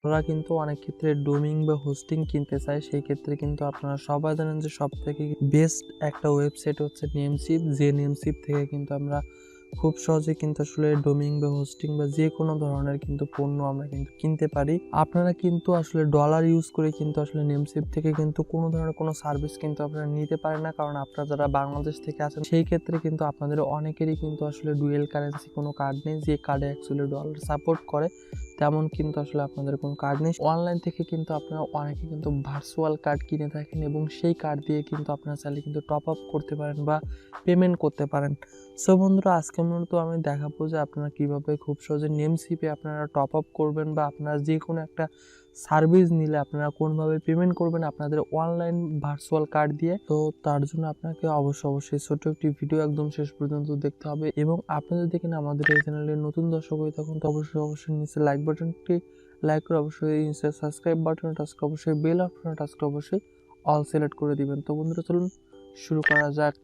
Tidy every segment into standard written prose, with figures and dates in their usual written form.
আপনারা কিন্তু অনেক ক্ষেত্রে ডোমিং বা হোস্টিং কিনতে চাই, সেই ক্ষেত্রে কিন্তু আপনারা সবাই জানেন যে সবথেকে বেস্ট একটা ওয়েবসাইট হচ্ছে নেমসিপ। যে নেমসিপ থেকে কিন্তু আমরা খুব সহজে কিন্তু আসলে ডোমিং বা হোস্টিং বা যে কোনো ধরনের কিন্তু পণ্য আমরা কিন্তু কিনতে পারি। আপনারা কিন্তু আসলে ডলার ইউজ করে কিন্তু আসলে নেমসিপ থেকে কিন্তু কোনো ধরনের কোনো সার্ভিস কিন্তু আপনারা নিতে পারেন না, কারণ আপনারা যারা বাংলাদেশ থেকে আছেন সেই ক্ষেত্রে কিন্তু আপনাদের অনেকেরই কিন্তু আসলে ডুয়েল কারেন্সি কোনো কার্ড নেই, যে কার্ডে অ্যাকচুয়ালি ডলার সাপোর্ট করে তেমন কিন্তু আসলে আপনাদের কোনো কার্ড নেই। অনলাইন থেকে কিন্তু আপনারা অনেকে কিন্তু ভার্চুয়াল কার্ড কিনে থাকেন এবং সেই কার্ড দিয়ে কিন্তু আপনারা চাইলে কিন্তু টপ আপ করতে পারেন বা পেমেন্ট করতে পারেন। সো বন্ধুরা, আজকে মূলত আমি দেখাবো যে আপনারা কিভাবে খুব সহজে নেমসিপে আপনারা টপ আপ করবেন বা আপনারা যে কোনো একটা সার্ভিস নিলে আপনারা কোনভাবে পেমেন্ট করবেন আপনাদের অনলাইন ভার্চুয়াল কার্ড দিয়ে। তো তার জন্য আপনাকে অবশ্যই ছোট একটি ভিডিও একদম শেষ পর্যন্ত দেখতে হবে, এবং আপনি যদি কিনা আমাদের এই চ্যানেলে নতুন দর্শক হয়ে থাকুন তো অবশ্যই নিচে লাইক বাটনটি লাইক করে অবশ্যই নিচে সাবস্ক্রাইব বাটনে টাচ করে অবশ্যই বেল অপশনে টাচ করে অবশ্যই অল সিলেক্ট করে দিবেন। তো বন্ধুরা, চলুন শুরু করা যাক।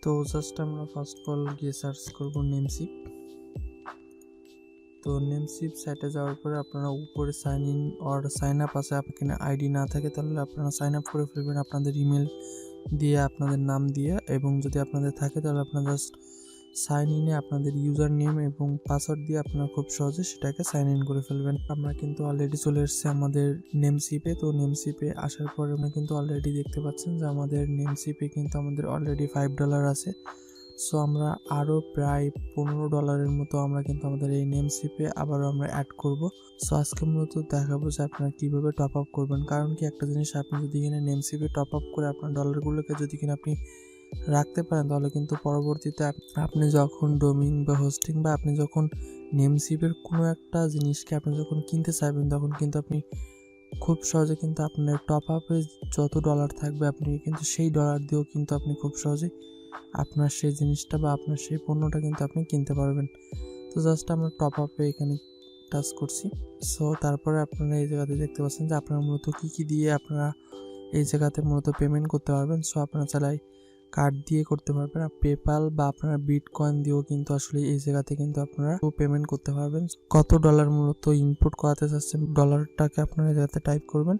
তো জাস্ট আমরা ফার্স্ট অফ অল গিয়ে সার্চ করব নেমসিপ। তো নেমসিপ সাইটে যাওয়ার পরে আপনারা উপরে sign in or sign up আছে, আপনার আইডি না থাকে তাহলে আপনারা সাইন আপ করে ফেলবেন আপনাদের ইমেল দিয়ে, আপনাদের নাম দিয়ে, এবং যদি আপনাদের থাকে তাহলে আপনারা জাস্ট সাইন ইনে আপনাদের ইউজার নেম এবং পাসওয়ার্ড দিয়ে আপনারা খুব সহজে সেটাকে সাইন ইন করে ফেলবেন। আমরা কিন্তু অলরেডি চলে এসেছি আমাদের নেমসিপে। তো নেমসিপে আসার পরে আমরা কিন্তু অলরেডি দেখতে পাচ্ছেন যে আমাদের নেমসিপে কিন্তু আমাদের অলরেডি $5 আছে। সো আমরা আরও প্রায় $15 মতো আমরা কিন্তু আমাদের এই নেমসিপে আবারও আমরা অ্যাড করব। সো আজকে মূলত দেখাবো যে আপনারা কীভাবে টপ আপ করবেন। কারণ কি, একটা জিনিস আপনি যদি কিনা নেমসিপে টপ আপ করে আপনার ডলারগুলোকে যদি কিনা আপনি রাখতে পারেন তাহলে কিন্তু পরবর্তীতে আপনি যখন ডোমিং বা হোস্টিং বা আপনি যখন নেমসিপের কোনো একটা জিনিসকে আপনি যখন কিনতে চাইবেন তখন কিন্তু আপনি খুব সহজে কিন্তু আপনার টপ আপে যত ডলার থাকবে আপনি কিন্তু সেই ডলার দিয়েও কিন্তু আপনি খুব সহজে আপনার সেই জিনিসটা বা আপনার সেই পণ্যটা কিন্তু আপনি কিনতে পারবেন। তো জাস্ট আমরা টপ আপে এখানে টাচ করছি। সো তারপরে আপনারা এই জায়গাতে দেখতে পাচ্ছেন যে আপনারা মূলত কী দিয়ে আপনারা এই জায়গাতে মূলত পেমেন্ট করতে পারবেন। সো আপনারা চাইলে কার্ড দিয়ে করতে পারবেন, আর পেপাল বা আপনারা বিটকয়েন দিয়েও কিন্তু আসলে এই জায়গাতে কিন্তু আপনারা পেমেন্ট করতে পারবেন। কত ডলার মূলত ইনপুট করাতে চাচ্ছেন ডলারটাকে আপনারা এই জায়গাতে টাইপ করবেন।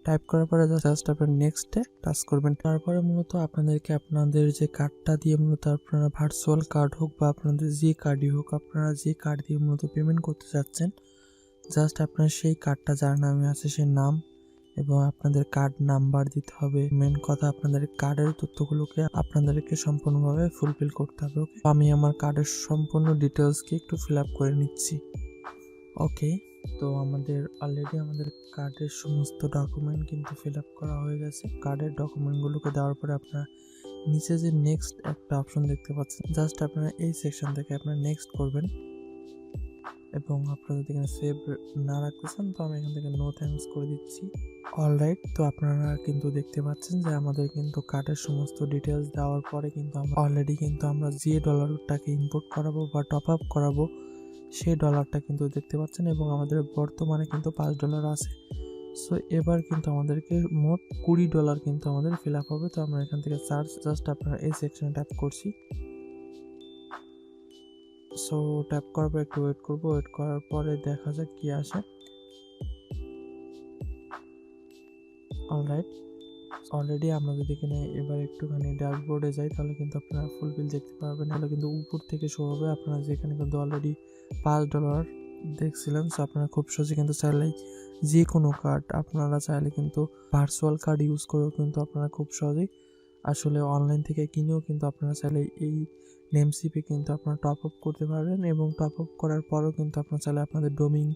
টাইপ করার পরে জাস্ট আপনার নেক্সটে টাচ করবেন। তারপরে মূলত আপনাদেরকে আপনাদের যে কার্ডটা দিয়ে মূলত আপনারা ভার্চুয়াল কার্ড হোক বা আপনাদের যে কার্ডই হোক, আপনারা যে কার্ড দিয়ে মূলত পেমেন্ট করতে চাচ্ছেন জাস্ট আপনার সেই কার্ডটা যার নামে আছে সেই নাম এবং আপনাদের কার্ড নাম্বার দিতে হবে। মেন কথা, আপনাদের কার্ডের তথ্যগুলোকে আপনাদেরকে সম্পূর্ণভাবে ফুলফিল করতে হবে। আমি আমার কার্ডের সম্পূর্ণ ডিটেলসকে একটু ফিল আপ করে নিচ্ছি। ওকে, তো আমাদের অলরেডি আমাদের কার্ডের সমস্ত ডকুমেন্ট কিন্তু ফিল আপ করা হয়ে গেছে। কার্ডের ডকুমেন্টগুলোকে দেওয়ার পরে আপনারা নিচে যে নেক্সট একটা অপশন দেখতে পাচ্ছেন, জাস্ট আপনারা এই সেকশন থেকে আপনারা নেক্সট করবেন। এবং আপনারা যদি এখানে সেভ না রাখতে চান তো আমি এখান থেকে নো থ্যাঙ্কস করে দিচ্ছি। অলরাইট, তো আপনারা কিন্তু দেখতে পাচ্ছেন যে আমাদের কিন্তু কার্ডের সমস্ত ডিটেলস দেওয়ার পরে কিন্তু আমরা অলরেডি কিন্তু আমরা যে ডলারটাকে ইনপুট করাবো বা টপ আপ করাবো সেই ডলারটা কিন্তু দেখতে পাচ্ছেন, এবং আমাদের বর্তমানে কিন্তু $5 আছে। সো এবার কিন্তু আমাদেরকে মোট $20 কিন্তু আমাদের ফিল আপ হবে। তো আমরা এখান থেকে সার্চ জাস্ট আপনারা এই সেকশনে ট্যাপ করছি। সো ট্যাপ করার পর একটু ওয়েট করবো, ওয়েট করার পরে দেখা যাক কি আসে। অলরাইট, অলরেডি আমরা যদি এখানে এবার একটুখানি ড্যাশবোর্ডে যাই তাহলে কিন্তু আপনারা ফুল বিল দেখতে পারবেন। তাহলে কিন্তু উপর থেকে শো হবে আপনারা যেখানে কিন্তু অলরেডি $5 দেখছিলেন। সো আপনারা খুব সহজে কিন্তু চাইলেই যে কোনো কার্ড আপনারা চাইলে কিন্তু ভার্চুয়াল কার্ড ইউজ করেও কিন্তু আপনারা খুব সহজেই আসলে অনলাইন থেকে কিনেও কিন্তু আপনারা চাইলে এই নেমসিপে কিন্তু আপনারা টপ আপ করতে পারবেন, এবং টপ আপ করার পরও কিন্তু আপনারা চাইলে আপনাদের ডোমিং,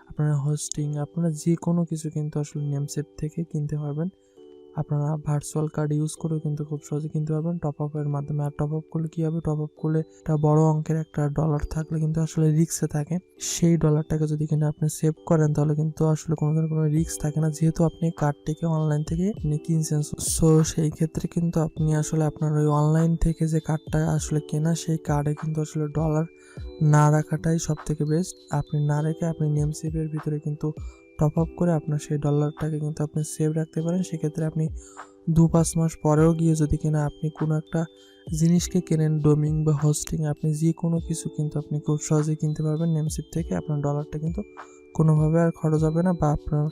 আপনারা হোস্টিং, আপনারা যে কোনো কিছু কিন্তু আসলে নেমসিপ থেকে কিনতে পারবেন। আপনারা ভার্চুয়াল কার্ড ইউজ করেও কিন্তু খুব সহজে কিনতে পারবেন টপ আপের মাধ্যমে। আর টপ আপ করলে কী হবে, টপ আপ করলে একটা বড় অঙ্কের একটা ডলার থাকলে কিন্তু আসলে রিস্কে থাকে। সেই ডলারটাকে যদি কিনা আপনি সেভ করেন তাহলে কিন্তু আসলে কোনো ধরনের কোনো রিস্ক থাকে না, যেহেতু আপনি কার্ডটিকে অনলাইন থেকে আপনি কিনছেন। সো সেই ক্ষেত্রে কিন্তু আপনি আসলে আপনার ওই অনলাইন থেকে যে কার্ডটা আসলে কেনা সেই কার্ডে কিন্তু আসলে ডলার না রাখাটাই সব থেকে বেস্ট। আপনি না রেখে আপনি নেমসিপের ভিতরে কিন্তু টপ আপ করে আপনার সেই ডলারটাকে কিন্তু আপনি সেভ রাখতে পারেন। সেক্ষেত্রে আপনি 2-5 মাস পরেও গিয়ে যদি কিনা আপনি কোনো একটা জিনিসকে কেনেন ডোমিং বা হোস্টিং, আপনি যে কোনো কিছু কিন্তু আপনি খুব সহজেই কিনতে পারবেন নেমসিপ থেকে। আপনার ডলারটা কিন্তু কোনোভাবে আর খরচ হবে না, বা আপনার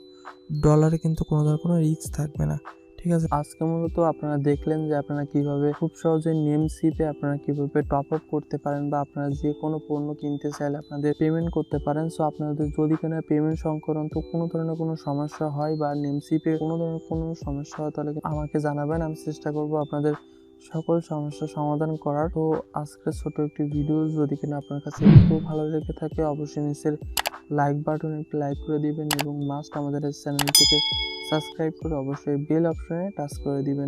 ডলারে কিন্তু কোনো ধরনের কোনো রিস্ক থাকবে না। ঠিক আছে, আজকে মূলত আপনারা দেখলেন যে আপনারা কিভাবে খুব সহজে নেমসিপে আপনারা কিভাবে টপ আপ করতে পারেন, বা আপনারা যে কোনো পণ্য কিনতে চাইলে আপনাদের পেমেন্ট করতে পারেন। সো আপনাদের যদি কোনো পেমেন্ট সংক্রান্ত কোনো ধরনের কোনো সমস্যা হয় বা নেমসিপে কোনো ধরনের কোনো সমস্যা হয়, তাহলে আমাকে জানাবেন, আমি চেষ্টা করব আপনাদের সকল সমস্যার সমাধান করার। তো আজকের ছোট একটি ভিডিও যদি কিনা আপনার কাছে একটু ভালো লেগে থাকে, অবশ্যই নিচের লাইক বাটনে একটু লাইক করে দিবেন এবং মাস্ট আমাদের চ্যানেলটিকে সাবস্ক্রাইব করে অবশ্যই বেল অপশনে টাচ করে দিবেন।